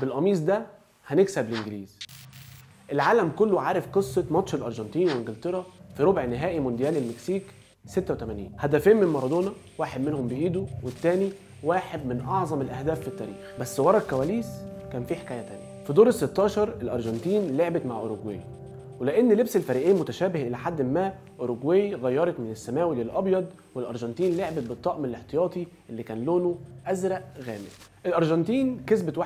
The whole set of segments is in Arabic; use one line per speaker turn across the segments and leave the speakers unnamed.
بالقميص ده هنكسب الانجليز. العالم كله عارف قصة ماتش الارجنتين وانجلترا في ربع نهائي مونديال المكسيك 86. هدفين من مارادونا، واحد منهم بايده والتاني واحد من اعظم الاهداف في التاريخ. بس ورا الكواليس كان في حكاية تانية. في دور ال 16 الارجنتين لعبت مع اوروجواي، ولان لبس الفريقين متشابه الى حد ما، اوروجواي غيرت من السماوي للابيض، والارجنتين لعبت بالطقم الاحتياطي اللي كان لونه ازرق غامق. الارجنتين كسبت 1-0،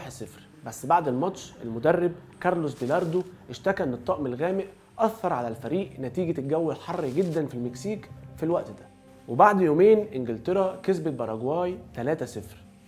بس بعد الماتش المدرب كارلوس بيلاردو اشتكى ان الطقم الغامق اثر على الفريق نتيجه الجو الحر جدا في المكسيك في الوقت ده. وبعد يومين انجلترا كسبت باراجواي 3-0،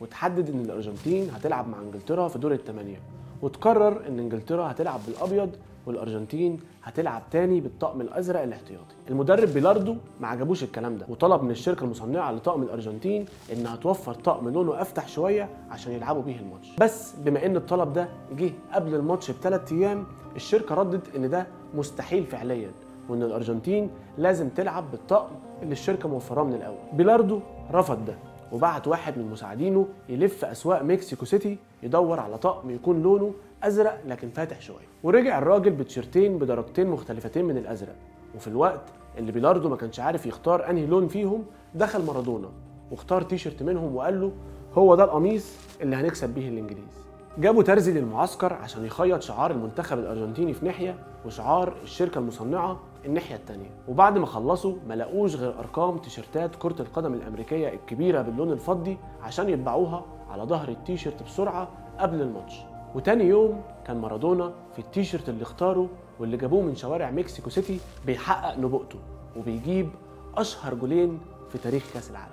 وتحدد ان الارجنتين هتلعب مع انجلترا في دور الثمانيه، وتقرر ان انجلترا هتلعب بالابيض والارجنتين هتلعب تاني بالطقم الازرق الاحتياطي. المدرب بيلاردو ما عجبوش الكلام ده، وطلب من الشركه المصنعه لطقم الارجنتين انها توفر طقم لونه افتح شويه عشان يلعبوا بيه الماتش. بس بما ان الطلب ده جه قبل الماتش ب3 ايام، الشركه ردت ان ده مستحيل فعليا، وان الارجنتين لازم تلعب بالطقم اللي الشركه موفراه من الاول. بيلاردو رفض ده، وبعت واحد من مساعدينه يلف اسواق مكسيكو سيتي يدور على طقم يكون لونه ازرق لكن فاتح شويه، ورجع الراجل بتيشيرتين بدرجتين مختلفتين من الازرق. وفي الوقت اللي بيلاردو ما كانش عارف يختار انهي لون فيهم، دخل مارادونا واختار تيشيرت منهم وقال له هو ده القميص اللي هنكسب بيه الانجليز. جابوا ترزي للمعسكر عشان يخيط شعار المنتخب الارجنتيني في ناحيه وشعار الشركه المصنعه الناحيه الثانيه، وبعد ما خلصوا ما لقوش غير ارقام تيشيرتات كره القدم الامريكيه الكبيره باللون الفضي عشان يطبعوها على ظهر التيشيرت بسرعه قبل الماتش. وتاني يوم كان مارادونا في التيشيرت اللي اختاره واللي جابوه من شوارع مكسيكو سيتي بيحقق نبوءته وبيجيب اشهر جولين في تاريخ كاس العالم.